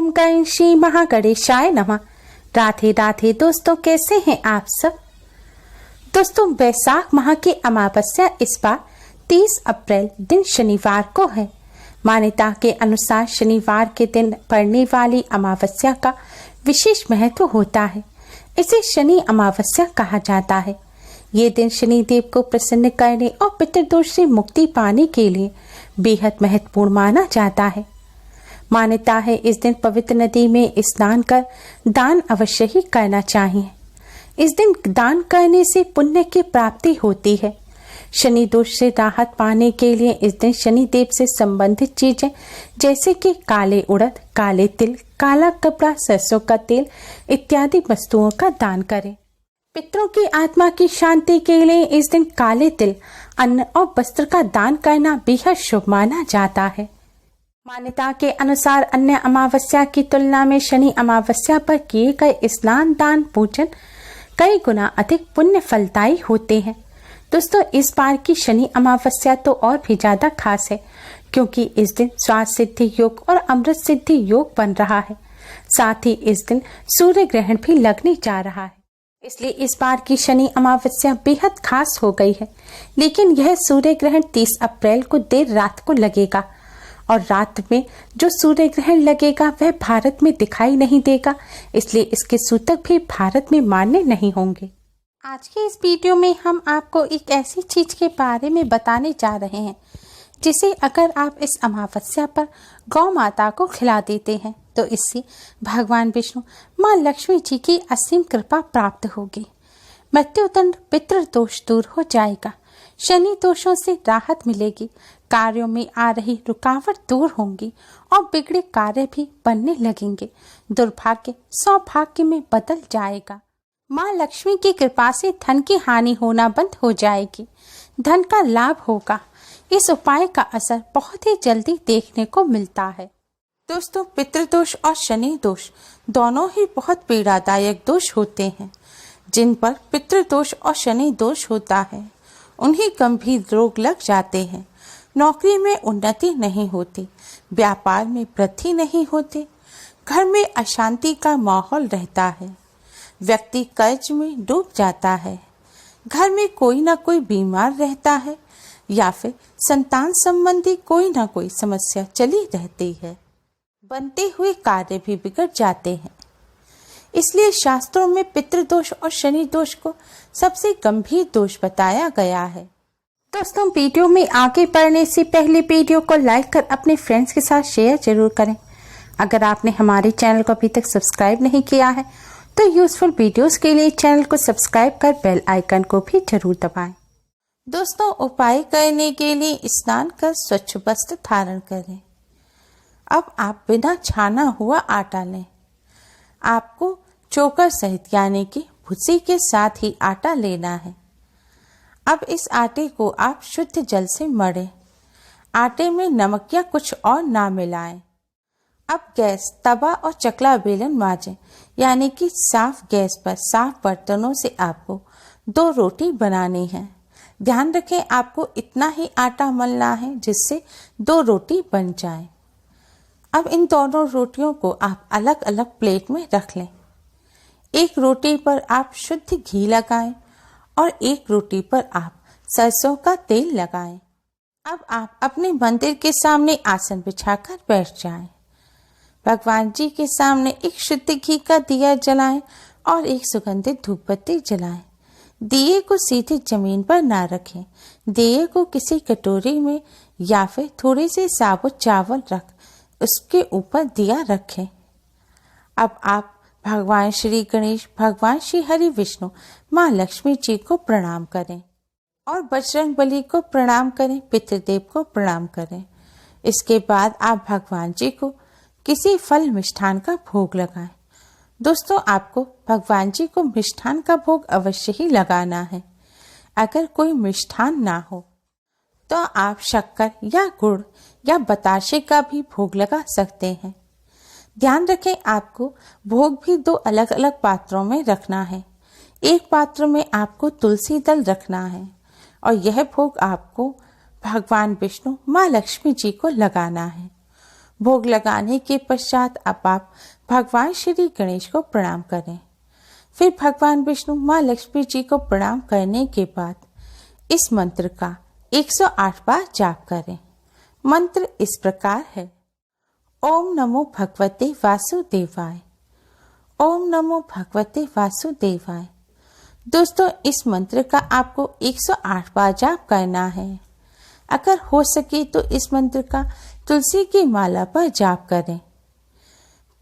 ओम गण श्री महागणेशाय नमः। राधे राधे दोस्तों, कैसे हैं आप सब। दोस्तों, वैशाख माह की अमावस्या इस बार 30 अप्रैल दिन शनिवार को है। मान्यता के अनुसार शनिवार के दिन पड़ने वाली अमावस्या का विशेष महत्व होता है। इसे शनि अमावस्या कहा जाता है। ये दिन शनिदेव को प्रसन्न करने और पितृदोष से मुक्ति पाने के लिए बेहद महत्वपूर्ण माना जाता है। मान्यता है इस दिन पवित्र नदी में स्नान कर दान अवश्य ही करना चाहिए। इस दिन दान करने से पुण्य की प्राप्ति होती है। शनि दोष से राहत पाने के लिए इस दिन शनि देव से संबंधित चीजें जैसे कि काले उड़द, काले तिल, काला कपड़ा, सरसों का तेल इत्यादि वस्तुओं का दान करें। पितरों की आत्मा की शांति के लिए इस दिन काले तिल, अन्न और वस्त्र का दान करना बेहद शुभ माना जाता है। मान्यता के अनुसार अन्य अमावस्या की तुलना में शनि अमावस्या पर किए गए स्नान, दान, पूजन कई गुना अधिक पुण्य फलदायी होते हैं। दोस्तों, इस बार की शनि अमावस्या तो और भी ज्यादा खास है क्योंकि इस दिन स्वास्थ्य सिद्धि योग और अमृत सिद्धि योग बन रहा है। साथ ही इस दिन सूर्य ग्रहण भी लगने जा रहा है। इसलिए इस बार की शनि अमावस्या बेहद खास हो गई है। लेकिन यह सूर्य ग्रहण 30 अप्रैल को देर रात को लगेगा और रात में जो सूर्य ग्रहण लगेगा वह भारत में दिखाई नहीं देगा, इसलिए इसके सूतक भी भारत में मान्य नहीं होंगे। आज के इस वीडियो में हम आपको एक ऐसी चीज के बारे में बताने जा रहे हैं जिसे अगर आप इस अमावस्या पर गौ माता को खिला देते हैं तो इससे भगवान विष्णु, माँ लक्ष्मी जी की असीम कृपा प्राप्त होगी। मृत्युदंड, पितृदोष दूर हो जाएगा, शनि दोषों से राहत मिलेगी, कार्यों में आ रही रुकावट दूर होंगी और बिगड़े कार्य भी बनने लगेंगे। दुर्भाग्य सौभाग्य में बदल जाएगा। माँ लक्ष्मी की कृपा से धन की हानि होना बंद हो जाएगी, धन का लाभ होगा। इस उपाय का असर बहुत ही जल्दी देखने को मिलता है। दोस्तों, पितृदोष और शनि दोष दोनों ही बहुत पीड़ादायक दोष होते हैं। जिन पर पितृदोष और शनि दोष होता है उन्हें गंभीर रोग लग जाते हैं। नौकरी में उन्नति नहीं होती, व्यापार में वृद्धि नहीं होती, घर में अशांति का माहौल रहता है, व्यक्ति कर्ज में डूब जाता है, घर में कोई ना कोई बीमार रहता है या फिर संतान संबंधी कोई ना कोई समस्या चली रहती है, बनते हुए कार्य भी बिगड़ जाते हैं। इसलिए शास्त्रों में पितृदोष और शनि दोष को सबसे गंभीर दोष बताया गया है। दोस्तों, वीडियो में आगे बढ़ने से पहले वीडियो को लाइक कर अपने फ्रेंड्स के साथ शेयर जरूर करें। अगर आपने हमारे चैनल को अभी तक सब्सक्राइब नहीं किया है तो यूजफुल वीडियोस के लिए चैनल को सब्सक्राइब कर बेल आइकन को भी जरूर दबाएं। दोस्तों, उपाय करने के लिए स्नान कर स्वच्छ वस्त्र धारण करें। अब आप बिना छाना हुआ आटा लें। आपको चोकर सहित यानी कि भूसी के साथ ही आटा लेना है। अब इस आटे को आप शुद्ध जल से मढ़ें। आटे में नमक या कुछ और ना मिलाएं। अब गैस, तवा और चकला बेलन मांजें, यानी कि साफ गैस पर साफ बर्तनों से आपको 2 रोटी बनानी है। ध्यान रखें, आपको इतना ही आटा मलना है जिससे 2 रोटी बन जाए। अब इन दोनों रोटियों को आप अलग अलग प्लेट में रख लें। एक रोटी पर आप शुद्ध घी लगाएं और एक रोटी पर आप सरसों का तेल लगाएं। अब आप अपने मंदिर के सामने आसन बिछाकर बैठ जाएं। भगवान जी के सामने एक शुद्ध घी का दिया जलाएं और एक सुगंधित धूपबत्ती जलाएं। दिए को सीधे जमीन पर ना रखें। दिए को किसी कटोरी में या फिर थोड़े से साबुत चावल रख उसके ऊपर दिया रखें। अब आप भगवान श्री गणेश, भगवान श्री हरि विष्णु, माँ लक्ष्मी जी को प्रणाम करें और बजरंग बली को प्रणाम करें, पितृदेव को प्रणाम करें। इसके बाद आप भगवान जी को किसी फल मिष्ठान का भोग लगाएं। दोस्तों, आपको भगवान जी को मिष्ठान का भोग अवश्य ही लगाना है। अगर कोई मिष्ठान ना हो तो आप शक्कर या गुड़ या बताशे का भी भोग लगा सकते हैं। ध्यान रखें, आपको भोग भी 2 अलग अलग पात्रों में रखना है। एक पात्र में आपको तुलसी दल रखना है और यह भोग आपको भगवान विष्णु, माँ लक्ष्मी जी को लगाना है। भोग लगाने के पश्चात अब आप भगवान श्री गणेश को प्रणाम करें। फिर भगवान विष्णु, माँ लक्ष्मी जी को प्रणाम करने के बाद इस मंत्र का 108 बार जाप करें। मंत्र इस प्रकार है। ओम नमो भगवते वासुदेवाय। ओम नमो भगवते वासुदेवाय। दोस्तों, इस मंत्र का आपको 108 बार जाप करना है। अगर हो सके तो इस मंत्र का तुलसी की माला पर जाप करें।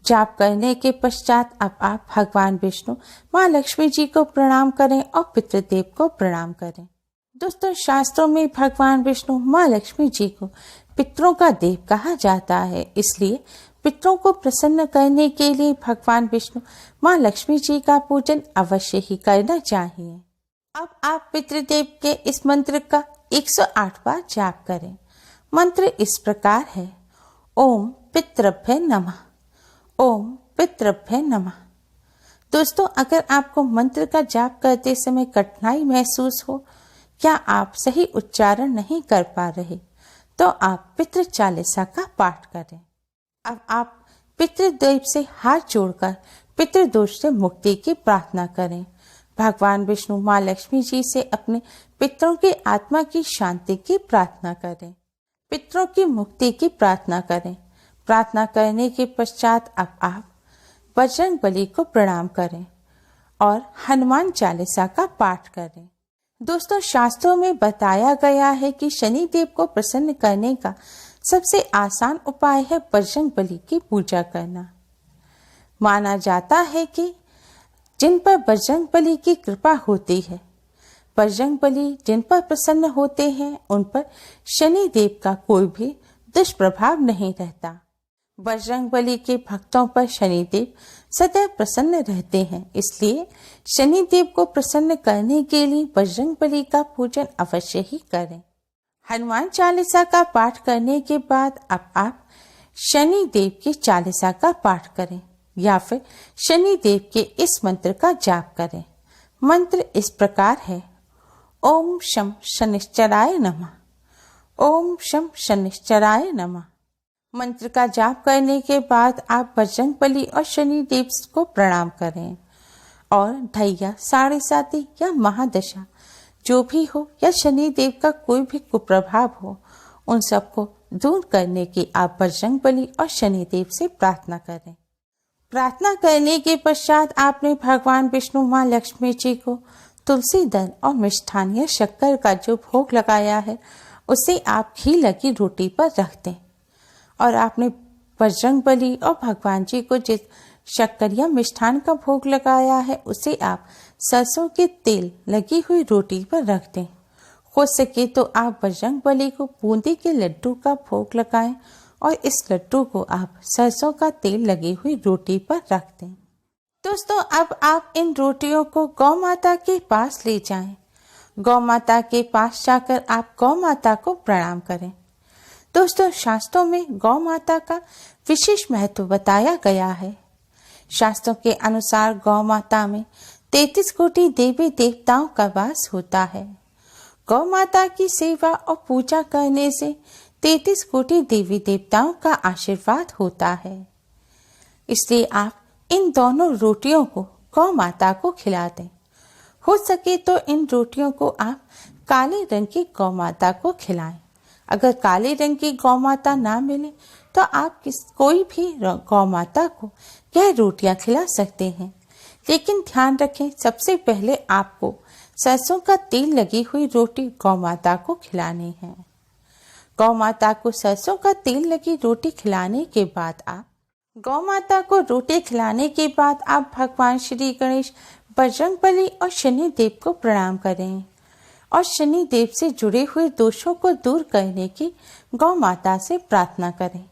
जाप करने के पश्चात अब आप भगवान विष्णु, माँ लक्ष्मी जी को प्रणाम करें और पितृदेव को प्रणाम करें। दोस्तों, शास्त्रों में भगवान विष्णु, माँ लक्ष्मी जी को पितरों का देव कहा जाता है, इसलिए पितरों को प्रसन्न करने के लिए भगवान विष्णु, माँ लक्ष्मी जी का पूजन अवश्य ही करना चाहिए। अब आप पितृदेव के इस मंत्र का 108 बार जाप करें। मंत्र इस प्रकार है। ओम पितृभ्य नमः। ओम पितृभ्य नमः। दोस्तों, अगर आपको मंत्र का जाप करते समय कठिनाई महसूस हो या आप सही उच्चारण नहीं कर पा रहे तो आप पितृ चालीसा का पाठ करें। अब आप पितृदेव से हाथ जोड़कर पितृदोष से मुक्ति की प्रार्थना करें। भगवान विष्णु, माँ लक्ष्मी जी से अपने पितरों की आत्मा की शांति की प्रार्थना करें। पितरों की मुक्ति की प्रार्थना करें। प्रार्थना करने के पश्चात अब आप बजरंग बली को प्रणाम करें और हनुमान चालीसा का पाठ करें। दोस्तों, शास्त्रों में बताया गया है कि शनि देव को प्रसन्न करने का सबसे आसान उपाय है बजरंग बली की पूजा करना। माना जाता है कि जिन पर बजरंग बली की कृपा होती है, बजरंग बली जिन पर प्रसन्न होते हैं, उन पर शनि देव का कोई भी दुष्प्रभाव नहीं रहता। बजरंग बली के भक्तों पर शनिदेव सदैव प्रसन्न रहते हैं, इसलिए शनिदेव को प्रसन्न करने के लिए बजरंग बली का पूजन अवश्य ही करें। हनुमान चालीसा का पाठ करने के बाद अब आप शनि देव की चालीसा का पाठ करें या फिर शनि देव के इस मंत्र का जाप करें। मंत्र इस प्रकार है। ओम शं शनिश्चराय नमः। ओम शं शनिश्चराय नमः। मंत्र का जाप करने के बाद आप बजरंग बली और शनि देव को प्रणाम करें और ढैया, साढ़े साती या महादशा जो भी हो या शनि देव का कोई भी कुप्रभाव हो, उन सबको दूर करने की आप बजरंग बली और शनि देव से प्रार्थना करें। प्रार्थना करने के पश्चात आपने भगवान विष्णु, माँ लक्ष्मी जी को तुलसी दल और मिष्ठान या शक्कर का जो भोग लगाया है उसे आप घी लगी रोटी पर रख दें और आपने बजरंग बली और भगवान जी को जिस शक्कर या मिष्ठान का भोग लगाया है उसे आप सरसों के तेल लगी हुई रोटी पर रख दें। हो सके तो आप बजरंग बली को बूंदी के लड्डू का भोग लगाएं और इस लड्डू को आप सरसों का तेल लगी हुई रोटी पर रख दें। दोस्तों, अब आप इन रोटियों को गौ माता के पास ले जाएं। गौ माता के पास जाकर आप गौ माता को प्रणाम करें। दोस्तों, शास्त्रों में गौ माता का विशेष महत्व बताया गया है। शास्त्रों के अनुसार गौ माता में 33 कोटि देवी देवताओं का वास होता है। गौ माता की सेवा और पूजा करने से 33 कोटि देवी देवताओं का आशीर्वाद होता है। इसलिए आप इन दोनों रोटियों को गौ माता को खिला दें। हो सके तो इन रोटियों को आप काले रंग की गौ माता को खिलाएं। अगर काले रंग की गौ माता ना मिले तो आप कोई भी गौ माता को यह रोटियां खिला सकते हैं, लेकिन ध्यान रखें सबसे पहले आपको सरसों का तेल लगी हुई रोटी गौ माता को खिलानी है। गौ माता को सरसों का तेल लगी रोटी खिलाने के बाद आप भगवान श्री गणेश, बजरंग बली और शनि देव को प्रणाम करें और शनि देव से जुड़े हुए दोषों को दूर करने की गौ माता से प्रार्थना करें।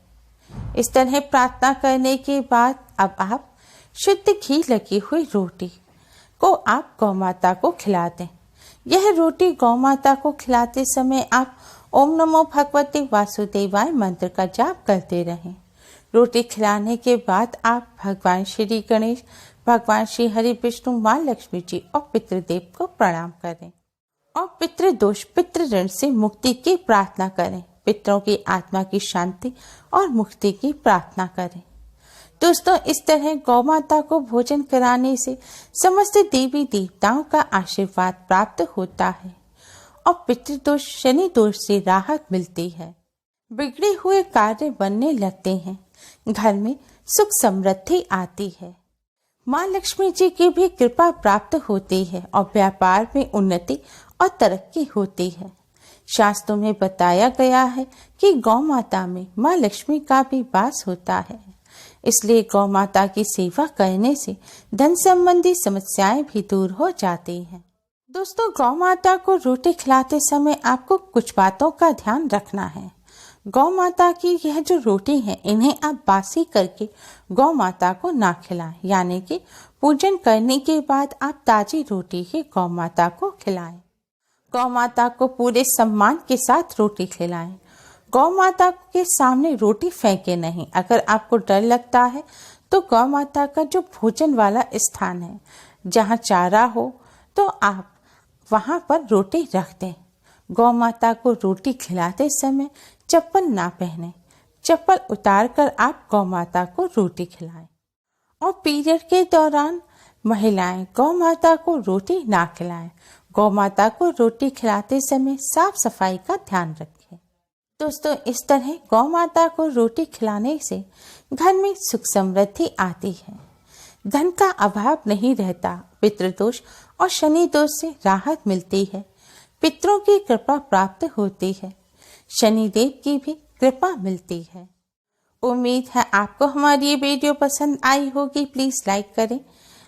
इस तरह प्रार्थना करने के बाद अब आप शुद्ध घी लगी हुई रोटी को आप गौ माता को खिला दें। यह रोटी गौ माता को खिलाते समय आप ओम नमो भगवते वासुदेवाय मंत्र का जाप करते रहें। रोटी खिलाने के बाद आप भगवान श्री गणेश, भगवान श्री हरि विष्णु, माँ लक्ष्मी जी और पितृदेव को प्रणाम करें और पितृदोष, पितृ ऋण से मुक्ति की प्रार्थना करें। पितरों की आत्मा की शांति और मुक्ति की प्रार्थना करें। दोस्तों, इस तरह गौ माता को भोजन कराने से समस्त देवी देवताओं का आशीर्वाद प्राप्त होता है और पितृदोष शनि दोष से राहत मिलती है। बिगड़े हुए कार्य बनने लगते हैं, घर में सुख समृद्धि आती है, माँ लक्ष्मी जी की भी कृपा प्राप्त होती है और व्यापार में उन्नति और तरक्की होती है। शास्त्रों में बताया गया है कि गौ माता में माँ लक्ष्मी का भी वास होता है, इसलिए गौ माता की सेवा करने से धन संबंधी समस्याएं भी दूर हो जाती हैं। दोस्तों, गौ माता को रोटी खिलाते समय आपको कुछ बातों का ध्यान रखना है। गौ माता की यह जो रोटी है, इन्हें आप बासी करके गौ माता को ना खिलाएं, यानी कि पूजन करने के बाद आप ताजी रोटी ही गौ माता को खिलाएं। गौ माता को पूरे सम्मान के साथ रोटी खिलाएं। गौ माता के सामने रोटी फेंके नहीं। अगर आपको डर लगता है तो गौ माता का जो भोजन वाला स्थान है, जहाँ चारा हो, तो आप वहाँ पर रोटी रख दें। गौ माता को रोटी खिलाते समय चप्पल ना पहने, चप्पल उतार कर आप गौ माता को रोटी खिलाएं। और पीरियड के दौरान महिलाएं गौ माता को रोटी ना खिलाएं। गौ माता को रोटी खिलाते समय साफ सफाई का ध्यान रखें। दोस्तों, इस तरह गौ माता को रोटी खिलाने से घर में सुख समृद्धि आती है, धन का अभाव नहीं रहता, पितृदोष और शनि दोष से राहत मिलती है, पितरों की कृपा प्राप्त होती है, शनिदेव की भी कृपा मिलती है। उम्मीद है आपको हमारी ये वीडियो पसंद आई होगी। प्लीज लाइक करें,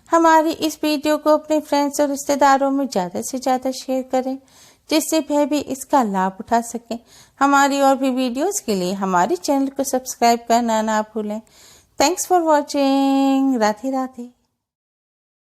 हमारी इस वीडियो को अपने फ्रेंड्स और रिश्तेदारों में ज़्यादा से ज़्यादा शेयर करें, जिससे वह भी इसका लाभ उठा सकें। हमारी और भी वीडियोस के लिए हमारे चैनल को सब्सक्राइब करना ना भूलें। Thanks for watching. Radhe Radhe.